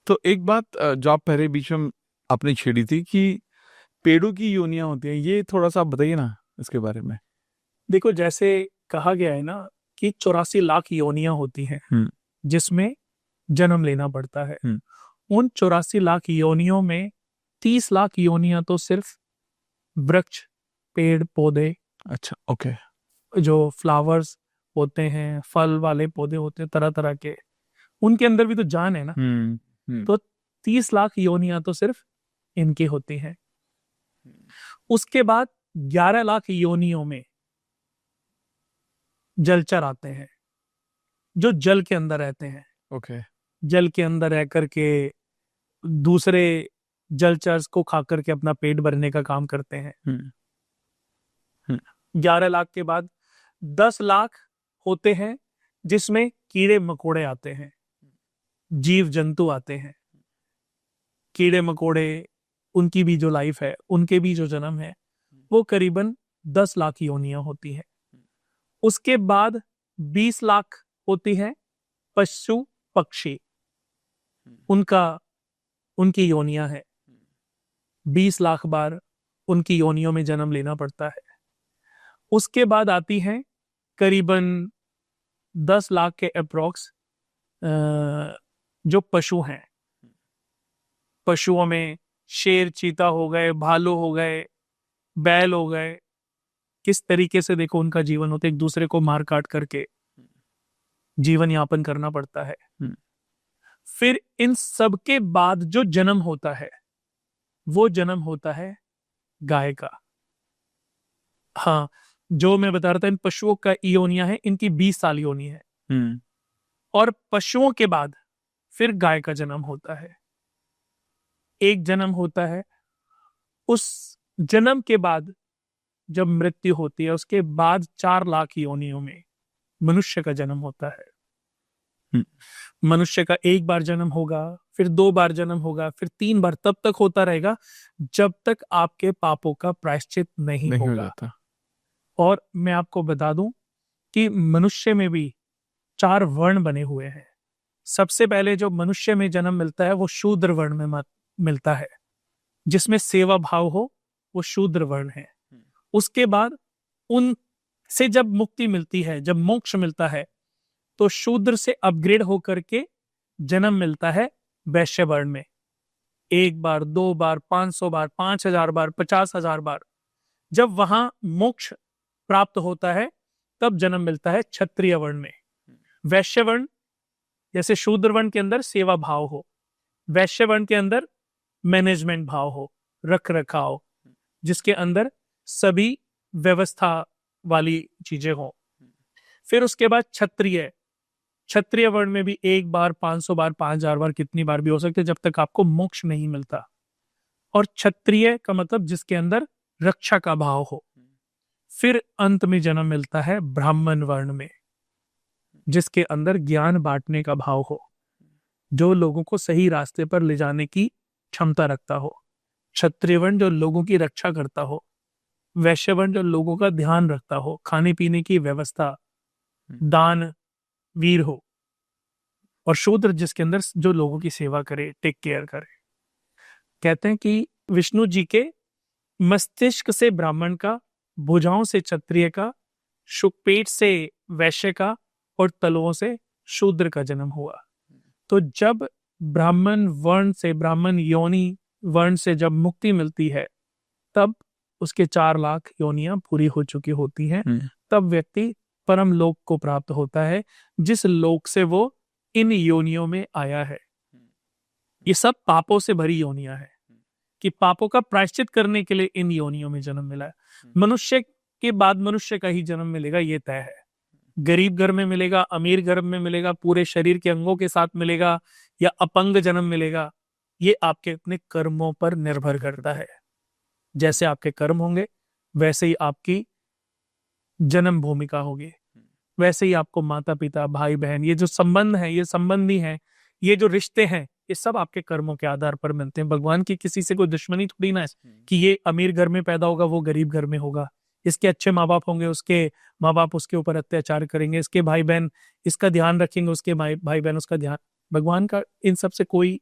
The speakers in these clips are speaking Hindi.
तो एक बात जो आप पहले बीच में आपने छेड़ी थी कि पेड़ों की योनियां होती हैं, ये थोड़ा सा आप बताइए ना इसके बारे में। देखो, जैसे कहा गया है ना कि 84 लाख योनियां होती हैं हम्म। जिसमें जन्म लेना पड़ता है। हम्म। उन 84 लाख योनियों में 30 लाख योनियां तो सिर्फ वृक्ष, पेड़ पौधे, अच्छा, ओके। जो फ्लावर्स होते हैं, फल वाले पौधे होते हैं तरह तरह के, उनके अंदर भी तो जान है ना। हम्म। हम्म। तो 30 लाख योनियां तो सिर्फ इनकी होती हैं। उसके बाद 11 लाख योनियों में जलचर आते हैं जो जल के अंदर रहते हैं। ओके। जल के अंदर रह करके दूसरे जलचर को खा करके अपना पेट भरने का काम करते हैं। हम्म। हम्म। 11 लाख के बाद 10 लाख होते हैं जिसमें कीड़े मकोड़े आते हैं, जीव जंतु आते हैं। कीड़े मकोड़े, उनकी भी जो लाइफ है, उनके भी जो जन्म है, वो करीबन 10 लाख योनियां होती है। उसके बाद 20 लाख होती है पशु पक्षी, उनका उनकी योनियां है। 20 लाख बार उनकी योनियों में जन्म लेना पड़ता है। उसके बाद आती हैं करीबन 10 लाख के अप्रोक्स जो पशु हैं। पशुओं में शेर चीता हो गए, भालू हो गए, बैल हो गए। किस तरीके से देखो उनका जीवन होता है, एक दूसरे को मार काट करके जीवन यापन करना पड़ता है। हम्म। फिर इन सब के बाद जो जन्म होता है वो जन्म होता है गाय का। हाँ, जो मैं बता रहा था, इन पशुओं का योनियां है, इनकी 20 साल योनि है। हम्म। और पशुओं के बाद फिर गाय का जन्म होता है। एक जन्म होता है, उस जन्म के बाद जब मृत्यु होती है उसके बाद 4 लाख योनियों में मनुष्य का जन्म होता है। हम्म। मनुष्य का एक बार जन्म होगा, फिर 2 बार जन्म होगा, फिर 3 बार, तब तक होता रहेगा जब तक आपके पापों का प्रायश्चित नहीं नहीं हो होगा। जाता। और मैं आपको बता दूं कि मनुष्य में भी 4 वर्ण बने हुए हैं। सबसे पहले जो मनुष्य में जन्म मिलता है वो शूद्र वर्ण में मिलता है, जिसमें सेवा भाव हो, वो शूद्र वर्ण है। उसके बाद उन से जब मुक्ति मिलती है, जब मोक्ष मिलता है, तो शूद्र से अपग्रेड होकर के जन्म मिलता है वैश्य वर्ण में। 1 बार, 2 बार, 500 बार, 5000 बार, 50,000 बार। जब वहां मोक्ष प्राप्त होता है तब जन्म मिलता है क्षत्रिय वर्ण में। वैश्य वर्ण, जैसे शूद्र वर्ण के अंदर सेवा भाव हो, वैश्य वर्ण के अंदर मैनेजमेंट भाव हो, रख रखाव, जिसके अंदर सभी व्यवस्था वाली चीजें हो। फिर उसके बाद क्षत्रिय। क्षत्रिय वर्ण में भी 1 बार, 500 बार, 5000 बार, कितनी बार भी हो सकते जब तक आपको मोक्ष नहीं मिलता। और क्षत्रिय का मतलब जिसके अंदर रक्षा का भाव हो। फिर अंत में जन्म मिलता है ब्राह्मण वर्ण में, जिसके अंदर ज्ञान बांटने का भाव हो, जो लोगों को सही रास्ते पर ले जाने की क्षमता रखता हो। क्षत्रिय वर्ण जो लोगों की रक्षा करता हो, वैश्य वर्ण जो लोगों का ध्यान रखता हो, खाने पीने की व्यवस्था, दान वीर हो, और शूद्र जिसके अंदर जो लोगों की सेवा करे, टेक केयर करे। कहते हैं कि विष्णु जी के मस्तिष्क से ब्राह्मण का, भुजाओं से क्षत्रिय का, शुकपेट से वैश्य का, और तलुओं से शूद्र का जन्म हुआ। तो जब ब्राह्मण वर्ण से, ब्राह्मण योनि वर्ण से जब मुक्ति मिलती है, तब उसके 4 लाख योनियां पूरी हो चुकी होती हैं। तब व्यक्ति परम लोक को प्राप्त होता है, जिस लोक से वो इन योनियों में आया है। ये सब पापों से भरी योनियां हैं कि पापों का प्रायश्चित करने के लिए इन योनियों में जन्म मिला है। मनुष्य के बाद मनुष्य का ही जन्म मिलेगा, ये तय है। गरीब घर में मिलेगा, अमीर घर में मिलेगा, पूरे शरीर के अंगों के साथ मिलेगा, या अपंग जन्म मिलेगा, ये आपके अपने कर्मों पर निर्भर करता है। जैसे आपके कर्म होंगे वैसे ही आपकी जन्म भूमिका होगी, वैसे ही आपको माता पिता, भाई बहन, ये जो संबंध है, ये संबंधी हैं, ये जो रिश्ते हैं, ये सब आपके कर्मों के आधार पर मिलते हैं। भगवान की किसी से कोई दुश्मनी थोड़ी ना है कि ये अमीर घर में पैदा होगा, वो गरीब घर में होगा। इसके अच्छे माँ बाप होंगे, उसके माँ बाप उसके ऊपर अत्याचार करेंगे, इसके भाई बहन इसका ध्यान रखेंगे, उसके भाई बहन उसका ध्यान। भगवान का इन सब से कोई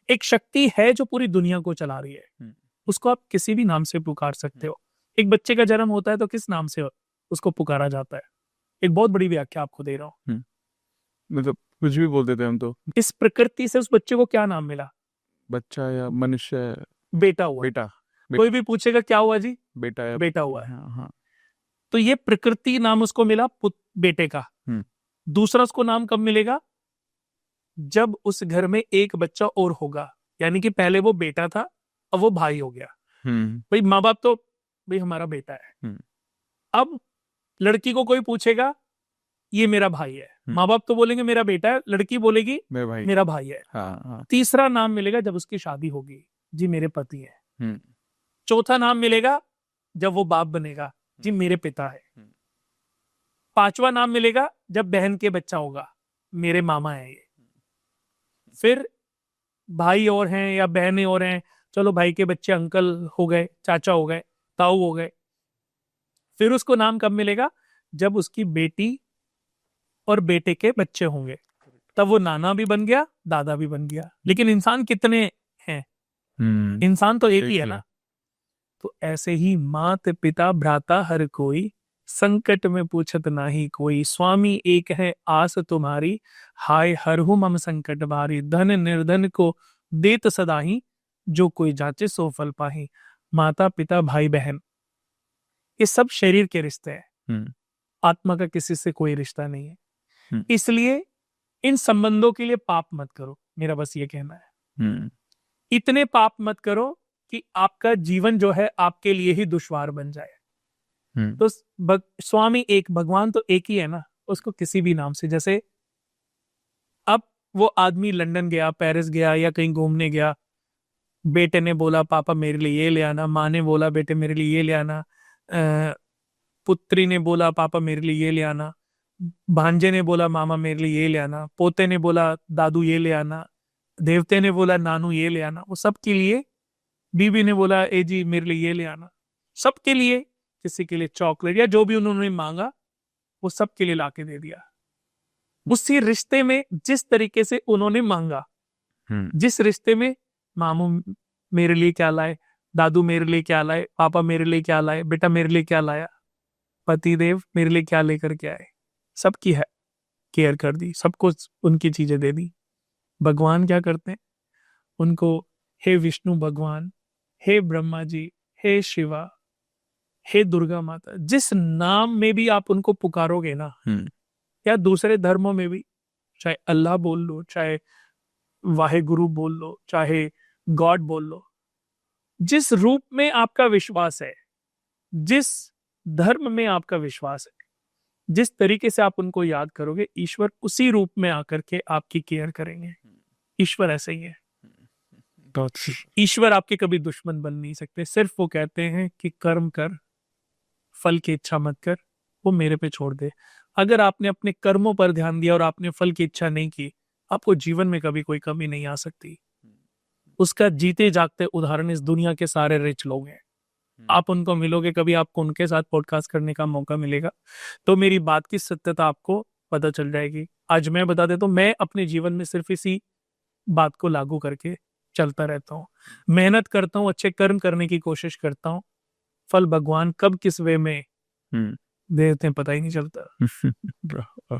एक शक्ति है जो पूरी दुनिया को चला रही है, हम्म। उसको आप किसी भी नाम से पुकार सकते हो। एक बच्चे का जन्म होता है तो किस नाम से उसको पुकारा जाता है? एक बहुत बड़ी व्याख्या आपको दे रहा हूं। मतलब कुछ भी बोल देते हैं हम तो। इस प्रकृति से उस बच्चे को क्या नाम मिला? बच्चा या मनुष्य, बेटा हुआ। बेटा, कोई भी पूछेगा क्या हुआ जी? बेटा या बेटा हुआ है। हाँ हाँ। तो ये प्रकृति नाम उसको मिला बेटे का। दूसरा उसको नाम कब मिलेगा? जब उस घर में एक बच्चा और होगा, यानी कि पहले वो बेटा था, अब वो भाई हो गया। भाई माँ बाप तो भाई हमारा बेटा है। अब लड़की को कोई पूछेगा ये मेरा भाई है, माँ बाप तो बोलेंगे मेरा बेटा है, लड़की बोलेगी मेरा भाई है। हाँ। तीसरा नाम मिलेगा जब उसकी शादी होगी, जी मेरे पति है। चौथा नाम मिलेगा जब वो बाप बनेगा, जी मेरे पिता है। पांचवा नाम मिलेगा जब बहन के बच्चा होगा, मेरे मामा है ये। फिर भाई और हैं या बहनें और हैं, चलो भाई के बच्चे अंकल हो गए, चाचा हो गए, ताऊ हो गए। फिर उसको नाम कब मिलेगा? जब उसकी बेटी और बेटे के बच्चे होंगे, तब वो नाना भी बन गया, दादा भी बन गया। लेकिन इंसान कितने हैं? इंसान तो एक ही है ना। तो ऐसे ही मात पिता भ्राता हर कोई, संकट में पूछत नाही कोई, स्वामी एक है आस तुम्हारी, हाय हरहु मम संकट भारी, धन निर्धन को देत सदाही, जो कोई जाचे सो फल पाही। माता पिता भाई बहन ये सब शरीर के रिश्ते हैं, आत्मा का किसी से कोई रिश्ता नहीं है। इसलिए इन संबंधों के लिए पाप मत करो, मेरा बस ये कहना है। इतने पाप मत करो कि आपका जीवन जो है आपके लिए ही दुश्वार बन जाए। तो स्वामी एक, भगवान तो एक ही है ना, उसको किसी भी नाम से, जैसे अब वो आदमी लंदन गया, पेरिस गया या कहीं घूमने गया, बेटे ने बोला पापा मेरे लिए ये ले आना, माँ ने बोला बेटे मेरे लिए ये ले आना, पुत्री ने बोला पापा मेरे लिए ये ले आना, भांजे ने बोला मामा मेरे लिए ये ले आना, पोते ने बोला दादू ये ले आना, देवते ने बोला नानू ये ले आना। वो सबके लिए, बीबी ने बोला ए जी मेरे लिए ये ले आना, सबके लिए, किसी के लिए चॉकलेट या जो भी उन्होंने मांगा वो सबके लिए लाके दे दिया। उसी रिश्ते में जिस तरीके से उन्होंने मांगा, जिस रिश्ते में मामू मेरे लिए क्या लाए, दादू मेरे लिए क्या लाए, पापा मेरे लिए क्या लाए, बेटा मेरे लिए क्या लाया, पति देव मेरे लिए क्या लेकर के आए, सबकी है केयर कर दी, सबको उनकी चीजें दे दी। भगवान क्या करते हैं? उनको हे विष्णु भगवान, हे ब्रह्मा जी, हे शिवा, हे दुर्गा माता, जिस नाम में भी आप उनको पुकारोगे ना, या दूसरे धर्मों में भी, चाहे अल्लाह बोल लो, चाहे वाहेगुरु बोल लो, चाहे गॉड बोल लो, जिस रूप में आपका विश्वास है, जिस धर्म में आपका विश्वास है, जिस तरीके से आप उनको याद करोगे, ईश्वर उसी रूप में आकर के आपकी केयर करेंगे। ईश्वर ऐसे ही है। ईश्वर आपके कभी दुश्मन बन नहीं सकते। सिर्फ वो कहते हैं कि कर्म कर, फल की इच्छा मत कर, वो मेरे पे छोड़ दे। अगर आपने अपने कर्मों पर ध्यान दिया और आपने फल की इच्छा नहीं की, आपको जीवन में कभी कोई कमी नहीं आ सकती। उसका जीते जागते उदाहरण इस दुनिया के सारे रिच लोग हैं। आप उनको मिलोगे, कभी आपको उनके साथ पॉडकास्ट करने का मौका मिलेगा तो मेरी बात की सत्यता आपको पता चल जाएगी। आज मैं बता देता हूं, मैं अपने जीवन में सिर्फ इसी बात को लागू करके चलता रहता हूँ, मेहनत करता हूँ, अच्छे कर्म करने की कोशिश करता हूँ। फल भगवान कब किस वे में दे देते हैं पता ही नहीं चलता।